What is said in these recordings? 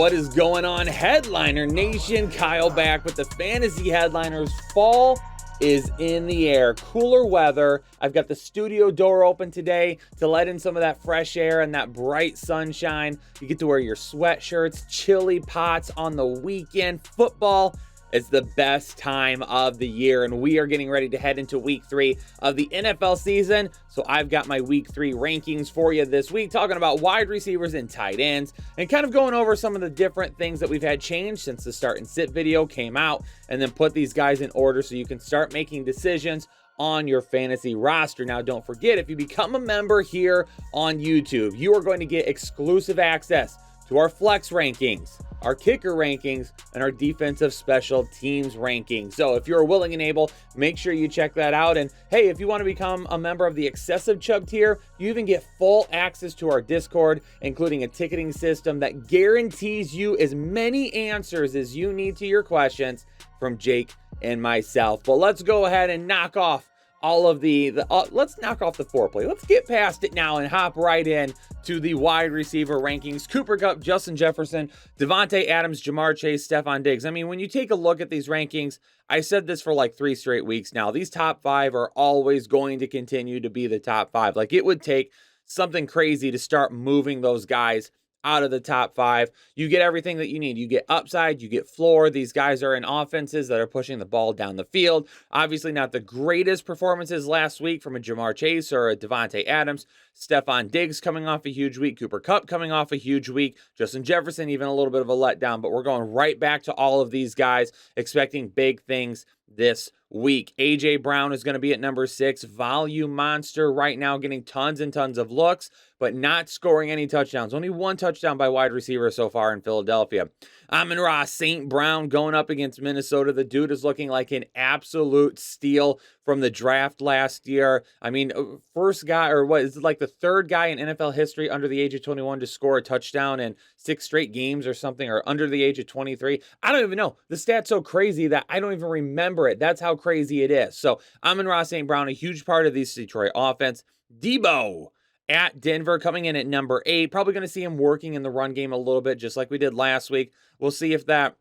What is going on, Headliner Nation? Kyle back with the Fantasy Headliners. Fall is in the air. Cooler weather. I've got the studio door open today to let in some of that fresh air and that bright sunshine. You get to wear your sweatshirts, chili pots on the weekend. Football is the best time of the year, and we are getting ready to head into week 3 of the NFL season. So I've got my week 3 rankings for you this week, talking about wide receivers and tight ends, and kind of going over some of the different things that we've had change since the start and sit video came out, and then put these guys in order so you can start making decisions on your fantasy roster. Now, don't forget, if you become a member here on YouTube, you are going to get exclusive access to our flex rankings, our kicker rankings, and our defensive special teams rankings. So if you're willing and able, make sure you check that out. And hey, if you want to become a member of the excessive chub tier, you even get full access to our Discord, including a ticketing system that guarantees you as many answers as you need to your questions from Jake and myself. But let's go ahead and knock off all of let's knock off the foreplay. Let's get past it now and hop right in to the wide receiver rankings. Cooper Kupp, Justin Jefferson, Davante Adams, Ja'Marr Chase, Stephon Diggs. I mean, when you take a look at these rankings, I said this for like 3 straight weeks now. These top 5 are always going to continue to be the top 5. Like, it would take something crazy to start moving those guys out of the top 5. You get everything that you need. You get upside, you get floor. These guys are in offenses that are pushing the ball down the field. Obviously not the greatest performances last week from a Ja'Marr Chase or a Davante Adams. Stephon Diggs coming off a huge week. Cooper Kupp coming off a huge week. Justin Jefferson, even a little bit of a letdown, but we're going right back to all of these guys, expecting big things this week. A.J. Brown is going to be at number 6. Volume monster right now, getting tons and tons of looks, but not scoring any touchdowns. Only 1 touchdown by wide receiver so far in Philadelphia. Amon-Ra St. Brown going up against Minnesota. The dude is looking like an absolute steal from the draft last year. I mean, first guy, or what is it, like the 3rd guy in NFL history under the age of 21 to score a touchdown in 6 straight games or something, or under the age of 23. I don't even know. The stat's so crazy that I don't even remember it. That's how crazy it is. So Amon-Ra St. Brown, a huge part of this Detroit offense. Debo at Denver, coming in at number 8. Probably going to see him working in the run game a little bit, just like we did last week. We'll see if that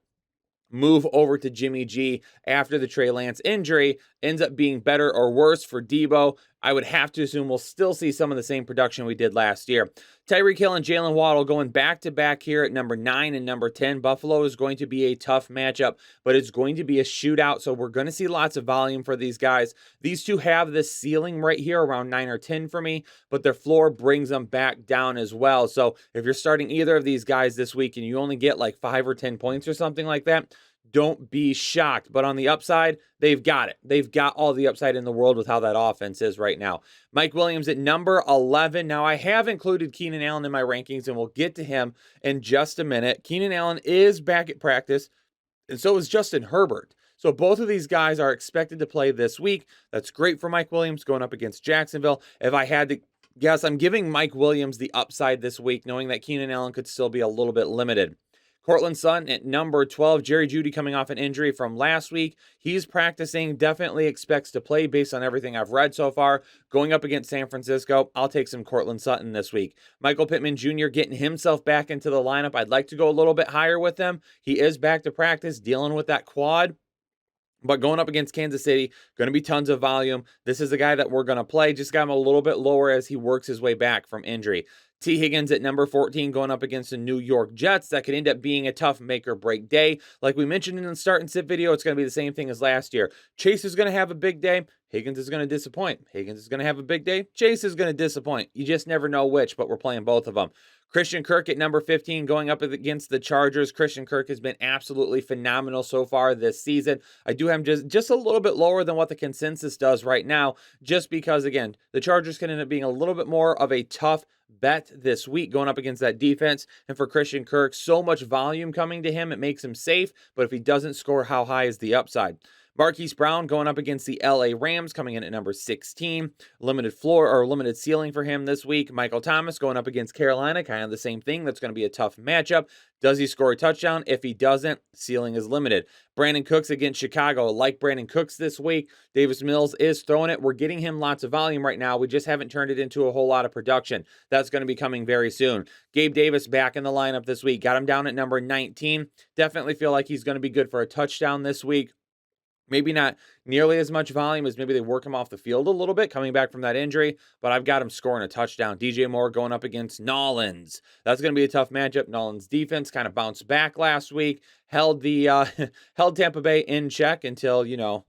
move over to Jimmy G after the Trey Lance injury ends up being better or worse for Debo. I would have to assume we'll still see some of the same production we did last year. Tyreek Hill and Jalen Waddle going back-to-back here at number 9 and number 10. Buffalo is going to be a tough matchup, but it's going to be a shootout, so we're going to see lots of volume for these guys. These two have this ceiling right here around 9 or 10 for me, but their floor brings them back down as well. So if you're starting either of these guys this week and you only get like 5 or 10 points or something like that, don't be shocked. But on the upside, they've got it. They've got all the upside in the world with how that offense is right now. Mike Williams at number 11. Now, I have included Keenan Allen in my rankings, and we'll get to him in just a minute. Keenan Allen is back at practice, and so is Justin Herbert. So both of these guys are expected to play this week. That's great for Mike Williams going up against Jacksonville. If I had to guess, I'm giving Mike Williams the upside this week, knowing that Keenan Allen could still be a little bit limited. Courtland Sutton at number 12. Jerry Jeudy coming off an injury from last week. He's practicing, definitely expects to play based on everything I've read so far. Going up against San Francisco, I'll take some Courtland Sutton this week. Michael Pittman Jr. getting himself back into the lineup. I'd like to go a little bit higher with him. He is back to practice, dealing with that quad. But going up against Kansas City, going to be tons of volume. This is the guy that we're going to play. Just got him a little bit lower as he works his way back from injury. T. Higgins at number 14 going up against the New York Jets. That could end up being a tough make or break day. Like we mentioned in the start and sit video, it's going to be the same thing as last year. Chase is going to have a big day. Higgins is going to disappoint. Higgins is going to have a big day. Chase is going to disappoint. You just never know which, but we're playing both of them. Christian Kirk at number 15 going up against the Chargers. Christian Kirk has been absolutely phenomenal so far this season. I do have him just a little bit lower than what the consensus does right now, just because, again, the Chargers can end up being a little bit more of a tough bet this week going up against that defense. And for Christian Kirk, so much volume coming to him, it makes him safe. But if he doesn't score, how high is the upside? Marquise Brown going up against the LA Rams, coming in at number 16. Limited floor or limited ceiling for him this week. Michael Thomas going up against Carolina, kind of the same thing. That's going to be a tough matchup. Does he score a touchdown? If he doesn't, ceiling is limited. Brandon Cooks against Chicago. Like Brandon Cooks this week. Davis Mills is throwing it. We're getting him lots of volume right now. We just haven't turned it into a whole lot of production. That's going to be coming very soon. Gabe Davis back in the lineup this week. Got him down at number 19. Definitely feel like he's going to be good for a touchdown this week. Maybe not nearly as much volume as maybe they work him off the field a little bit coming back from that injury, but I've got him scoring a touchdown. DJ Moore going up against Nolans. That's going to be a tough matchup. Nolans' defense kind of bounced back last week, held Tampa Bay in check until,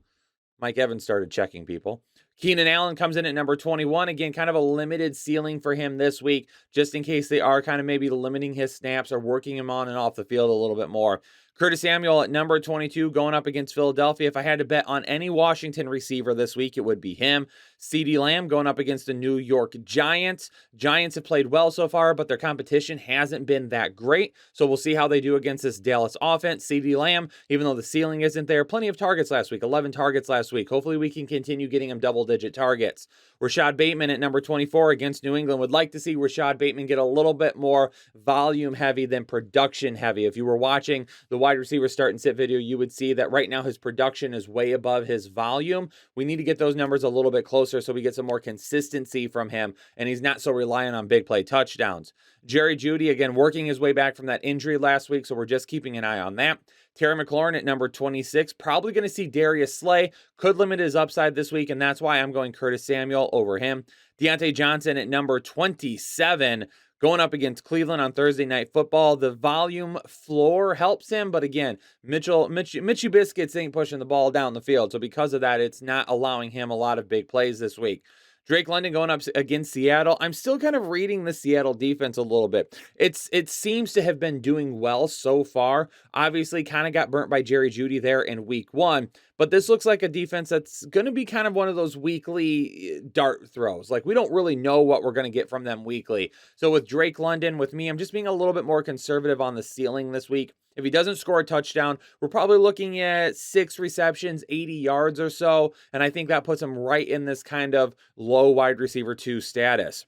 Mike Evans started checking people. Keenan Allen comes in at number 21. Again, kind of a limited ceiling for him this week, just in case they are kind of maybe limiting his snaps or working him on and off the field a little bit more. Curtis Samuel at number 22 going up against Philadelphia. If I had to bet on any Washington receiver this week, it would be him. CeeDee Lamb going up against the New York Giants. Giants have played well so far, but their competition hasn't been that great. So we'll see how they do against this Dallas offense. CeeDee Lamb, even though the ceiling isn't there, plenty of targets last week, 11 targets last week. Hopefully we can continue getting him double-digit targets. Rashad Bateman at number 24 against New England. Would like to see Rashad Bateman get a little bit more volume heavy than production heavy. If you were watching the wide receiver start and sit video, you would see that right now his production is way above his volume. We need to get those numbers a little bit closer so we get some more consistency from him and he's not so reliant on big play touchdowns. Jerry Jeudy, again, working his way back from that injury last week, so we're just keeping an eye on that. Terry McLaurin at number 26, probably going to see Darius Slay, could limit his upside this week, and that's why I'm going Curtis Samuel over him. Deontay Johnson at number 27, going up against Cleveland on Thursday Night Football. The volume floor helps him, but again, Mitchie Biscuits ain't pushing the ball down the field, so because of that, it's not allowing him a lot of big plays this week. Drake London going up against Seattle. I'm still kind of reading the Seattle defense a little bit. It seems to have been doing well so far. Obviously, kind of got burnt by Jerry Jeudy there in week 1. But this looks like a defense that's going to be kind of one of those weekly dart throws. Like, we don't really know what we're going to get from them weekly. So with Drake London, with me, I'm just being a little bit more conservative on the ceiling this week. If he doesn't score a touchdown, we're probably looking at 6 receptions, 80 yards or so. And I think that puts him right in this kind of low wide receiver 2 status.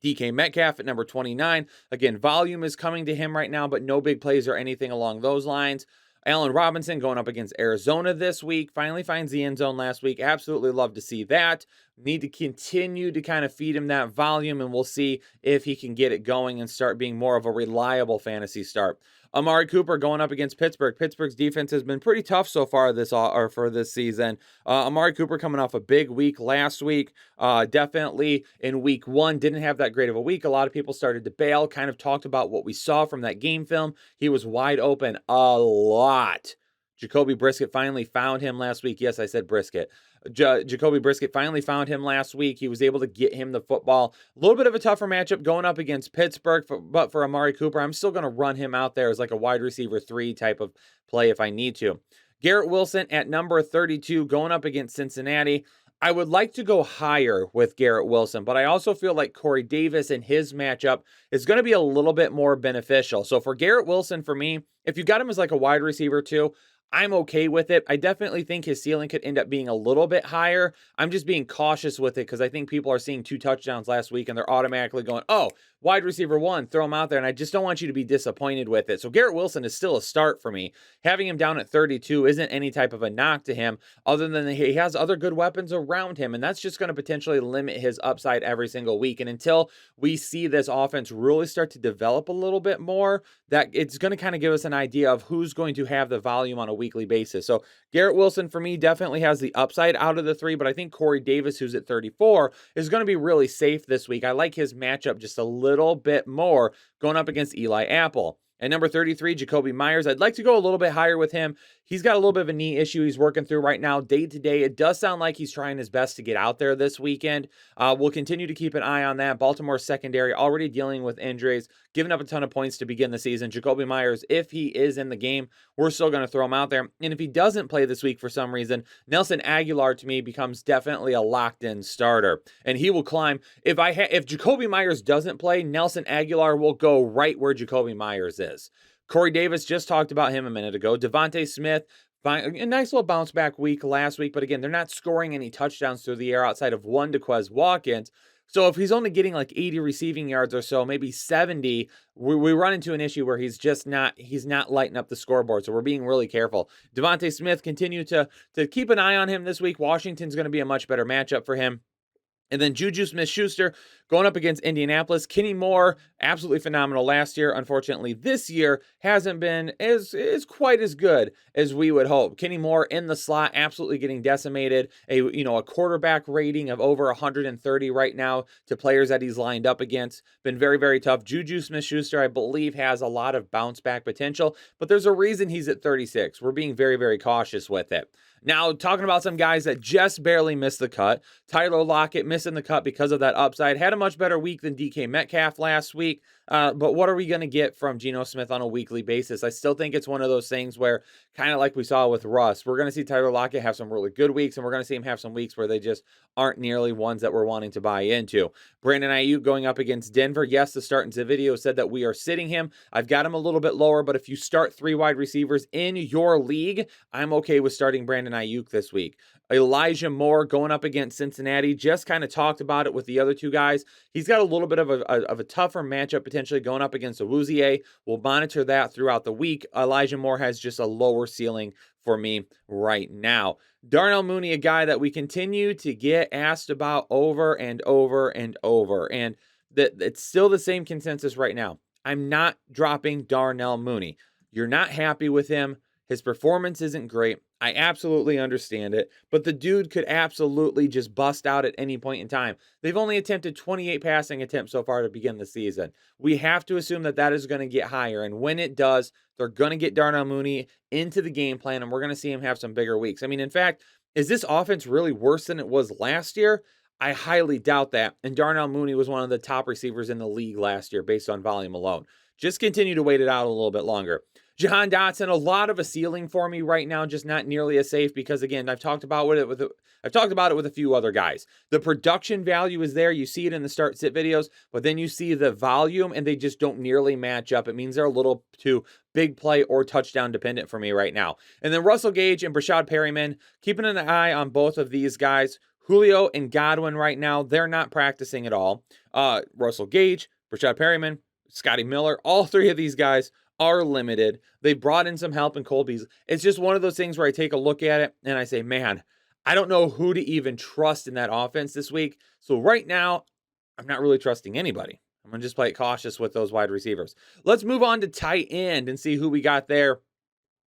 DK Metcalf at number 29. Again, volume is coming to him right now, but no big plays or anything along those lines. Allen Robinson going up against Arizona this week. Finally finds the end zone last week. Absolutely love to see that. Need to continue to kind of feed him that volume, and we'll see if he can get it going and start being more of a reliable fantasy start. Amari Cooper going up against Pittsburgh. Pittsburgh's defense has been pretty tough so far for this season. Amari Cooper coming off a big week last week. Definitely in week 1 didn't have that great of a week. A lot of people started to bail, kind of talked about what we saw from that game film. He was wide open a lot. Jacoby Brissett finally found him last week. Yes, I said Brisket. Jacoby Brissett finally found him last week. He was able to get him the football. A little bit of a tougher matchup going up against Pittsburgh, but for Amari Cooper, I'm still going to run him out there as like a wide receiver 3 type of play if I need to. Garrett Wilson at number 32 going up against Cincinnati. I would like to go higher with Garrett Wilson, but I also feel like Corey Davis and his matchup is going to be a little bit more beneficial. So for Garrett Wilson, for me, if you got him as like a wide receiver 2, I'm okay with it. I definitely think his ceiling could end up being a little bit higher. I'm just being cautious with it because I think people are seeing 2 touchdowns last week and they're automatically going, oh, wide receiver 1, throw him out there. And I just don't want you to be disappointed with it. So Garrett Wilson is still a start for me. Having him down at 32 isn't any type of a knock to him, other than he has other good weapons around him. And that's just going to potentially limit his upside every single week. And until we see this offense really start to develop a little bit more, that it's going to kind of give us an idea of who's going to have the volume on a weekly basis. So Garrett Wilson for me definitely has the upside out of the 3, but I think Corey Davis, who's at 34, is going to be really safe this week. I like his matchup just a little bit more going up against Eli Apple. At number 33, Jacoby Myers. I'd like to go a little bit higher with him. He's got a little bit of a knee issue he's working through right now, day to day. It does sound like he's trying his best to get out there this weekend. We'll continue to keep an eye on that. Baltimore secondary already dealing with injuries, giving up a ton of points to begin the season. Jacoby Myers, if he is in the game, we're still going to throw him out there. And if he doesn't play this week for some reason, Nelson Aguilar to me becomes definitely a locked-in starter. And he will climb. If Jacoby Myers doesn't play, Nelson Aguilar will go right where Jacoby Myers is. Corey Davis, just talked about him a minute ago. Devontae Smith Fine, a nice little bounce back week last week, but again, they're not scoring any touchdowns through the air outside of one to Quez Watkins. So if he's only getting like 80 receiving yards or so, maybe 70, we run into an issue where he's not lighting up the scoreboard. So we're being really careful. Devontae Smith, continue to keep an eye on him this week. Washington's going to be a much better matchup for him. And then Juju Smith-Schuster going up against Indianapolis. Kenny Moore, absolutely phenomenal last year. Unfortunately, this year hasn't been as quite as good as we would hope. Kenny Moore in the slot, absolutely getting decimated. A quarterback rating of over 130 right now to players that he's lined up against. Been very, very tough. Juju Smith-Schuster, I believe, has a lot of bounce back potential, but there's a reason he's at 36. We're being very, very cautious with it. Now, talking about some guys that just barely missed the cut. Tyler Lockett missing the cut because of that upside. Had a much better week than DK Metcalf last week. But what are we going to get from Geno Smith on a weekly basis? I still think it's one of those things where, kind of like we saw with Russ, we're going to see Tyler Lockett have some really good weeks, and we're going to see him have some weeks where they just aren't nearly ones that we're wanting to buy into. Brandon Ayuk going up against Denver. Yes, the start into video said that we are sitting him. I've got him a little bit lower, but if you start 3 wide receivers in your league, I'm okay with starting Brandon Ayuk this week. Elijah Moore going up against Cincinnati. Just kind of talked about it with the other two guys. He's got a little bit of a tougher matchup potentially going up against Awuzie. We'll monitor that throughout the week. Elijah Moore has just a lower ceiling for me right now. Darnell Mooney, a guy that we continue to get asked about over and over and over. And it's still the same consensus right now. I'm not dropping Darnell Mooney. You're not happy with him. His performance isn't great. I absolutely understand it, but the dude could absolutely just bust out at any point in time. They've only attempted 28 passing attempts so far to begin the season. We have to assume that that is going to get higher, and when it does, they're going to get Darnell Mooney into the game plan, and we're going to see him have some bigger weeks. I mean, in fact, is this offense really worse than it was last year? I highly doubt that, and Darnell Mooney was one of the top receivers in the league last year based on volume alone. Just continue to wait it out a little bit longer. Jahan Dotson, a lot of a ceiling for me right now, just not nearly as safe because, again, I've talked about it with a few other guys. The production value is there. You see it in the start-sit videos, but then you see the volume, and they just don't nearly match up. It means they're a little too big play or touchdown dependent for me right now. And then Russell Gage and Brashad Perryman, keeping an eye on both of these guys. Julio and Godwin right now, they're not practicing at all. Russell Gage, Brashad Perryman, Scotty Miller, all three of these guys are limited. They brought in some help in Cole Beasley. It's just one of those things where I take a look at it and I say, man, I don't know who to even trust in that offense this week. So right now, I'm not really trusting anybody. I'm going to just play it cautious with those wide receivers. Let's move on to tight end and see who we got there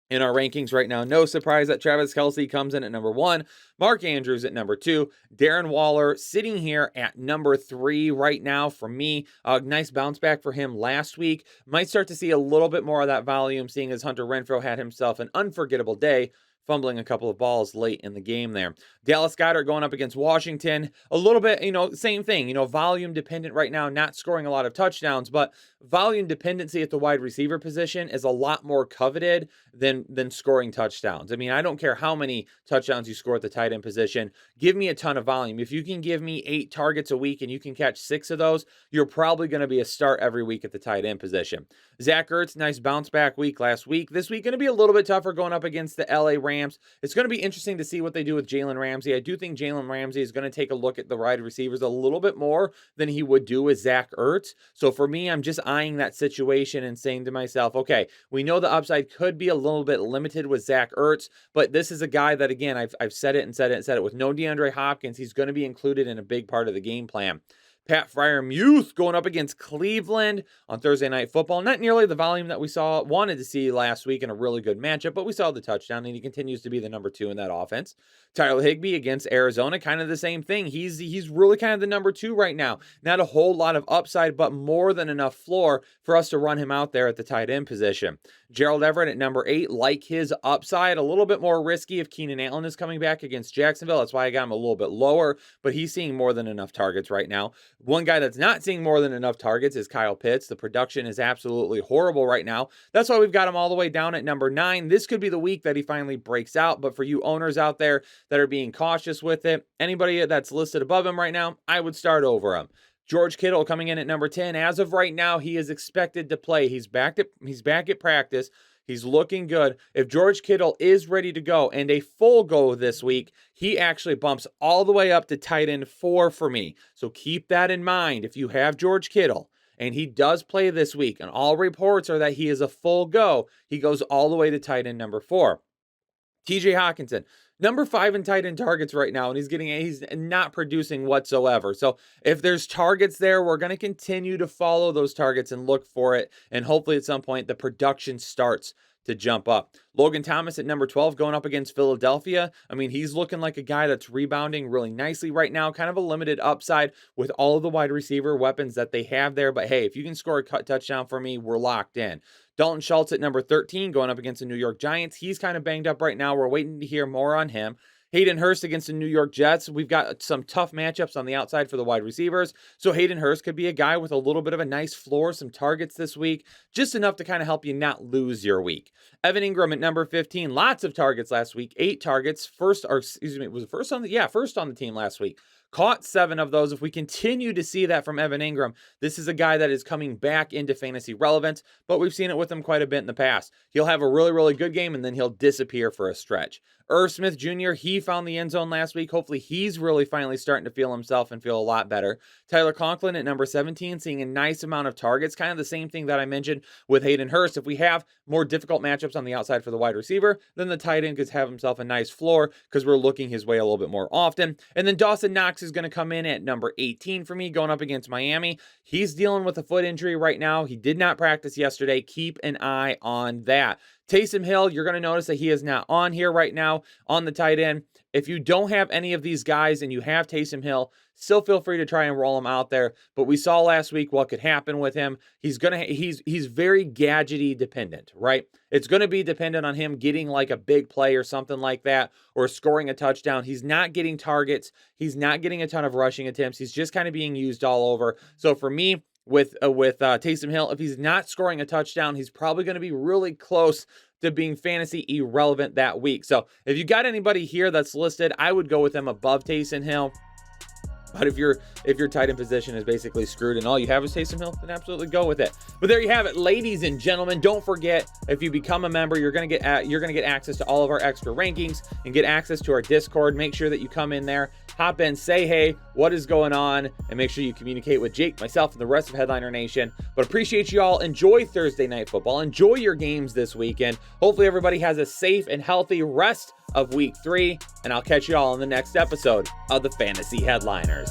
in our rankings right now. No surprise that Travis Kelce comes in at number 1. Mark Andrews at number 2. Darren Waller sitting here at number 3 right now for me. Nice bounce back for him last week. Might start to see a little bit more of that volume, seeing as Hunter Renfrow had himself an unforgettable day, fumbling a couple of balls late in the game there. Dallas Goedert going up against Washington. A little bit, same thing, volume dependent right now, not scoring a lot of touchdowns, but volume dependency at the wide receiver position is a lot more coveted than scoring touchdowns. I mean, I don't care how many touchdowns you score at the tight end position. Give me a ton of volume. If you can give me 8 targets a week and you can catch 6 of those, you're probably going to be a start every week at the tight end position. Zach Ertz, nice bounce back week last week. This week going to be a little bit tougher going up against the LA Rams. It's going to be interesting to see what they do with Jalen Ramsey. I do think Jalen Ramsey is going to take a look at the wide receivers a little bit more than he would do with Zach Ertz. So for me, I'm just eyeing that situation and saying to myself, okay, we know the upside could be a little bit limited with Zach Ertz, but this is a guy that, again, I've said it and said it and said it. With no DeAndre Hopkins, he's going to be included in a big part of the game plan. Pat Freiermuth going up against Cleveland on Thursday Night Football. Not nearly the volume that we wanted to see last week in a really good matchup, but we saw the touchdown, and he continues to be the number 2 in that offense. Tyler Higbee against Arizona, kind of the same thing. He's really kind of the number 2 right now. Not a whole lot of upside, but more than enough floor for us to run him out there at the tight end position. Gerald Everett at number 8, like his upside, a little bit more risky if Keenan Allen is coming back against Jacksonville. That's why I got him a little bit lower, but he's seeing more than enough targets right now. One guy that's not seeing more than enough targets is Kyle Pitts. The production is absolutely horrible right now. That's why we've got him all the way down at number 9. This could be the week that he finally breaks out, but for you owners out there that are being cautious with it, anybody that's listed above him right now, I would start over him. George Kittle coming in at number 10. As of right now, he is expected to play. He's back at practice. He's looking good. If George Kittle is ready to go and a full go this week, he actually bumps all the way up to tight end 4 for me. So keep that in mind. If you have George Kittle and he does play this week, and all reports are that he is a full go, he goes all the way to tight end number 4. TJ Hockenson, number 5 in tight end targets right now, and he's not producing whatsoever. So if there's targets there, we're going to continue to follow those targets and look for it, and hopefully at some point the production starts to jump up. Logan Thomas at number 12 going up against Philadelphia. I mean, he's looking like a guy that's rebounding really nicely right now, kind of a limited upside with all of the wide receiver weapons that they have there. But hey, if you can score a touchdown for me, we're locked in. Dalton Schultz at number 13 going up against the New York Giants. He's kind of banged up right now. We're waiting to hear more on him. Hayden Hurst against the New York Jets. We've got some tough matchups on the outside for the wide receivers. So Hayden Hurst could be a guy with a little bit of a nice floor, some targets this week, just enough to kind of help you not lose your week. Evan Ingram at number 15. Lots of targets last week. 8 targets. First on the team last week. Caught 7 of those. If we continue to see that from Evan Ingram, this is a guy that is coming back into fantasy relevance, but we've seen it with him quite a bit in the past. He'll have a really, really good game, and then he'll disappear for a stretch. Irv Smith Jr., he found the end zone last week. Hopefully he's really finally starting to feel himself and feel a lot better. Tyler Conklin at number 17, seeing a nice amount of targets. Kind of the same thing that I mentioned with Hayden Hurst. If we have more difficult matchups on the outside for the wide receiver, then the tight end could have himself a nice floor because we're looking his way a little bit more often. And then Dawson Knox is going to come in at number 18 for me, going up against Miami. He's dealing with a foot injury right now. He did not practice yesterday. Keep an eye on that. Taysom Hill, you're going to notice that he is not on here right now on the tight end. If you don't have any of these guys and you have Taysom Hill, still feel free to try and roll him out there. But we saw last week what could happen with him. He's very gadgety dependent, right? It's going to be dependent on him getting like a big play or something like that, or scoring a touchdown. He's not getting targets. He's not getting a ton of rushing attempts. He's just kind of being used all over. So for me, with Taysom Hill, if he's not scoring a touchdown, he's probably going to be really close to being fantasy irrelevant that week. So if you got anybody here that's listed, I would go with them above Taysom Hill. But if your tight end position is basically screwed and all you have is Taysom Hill, then absolutely go with it. But there you have it, ladies and gentlemen. Don't forget, if you become a member, you're gonna get access to all of our extra rankings and get access to our Discord. Make sure that you come in there, hop in, say hey, what is going on, and make sure you communicate with Jake, myself, and the rest of Headliner Nation. But appreciate you all. Enjoy Thursday Night Football. Enjoy your games this weekend. Hopefully everybody has a safe and healthy rest of week 3, and I'll catch you all in the next episode of the Fantasy Headliners.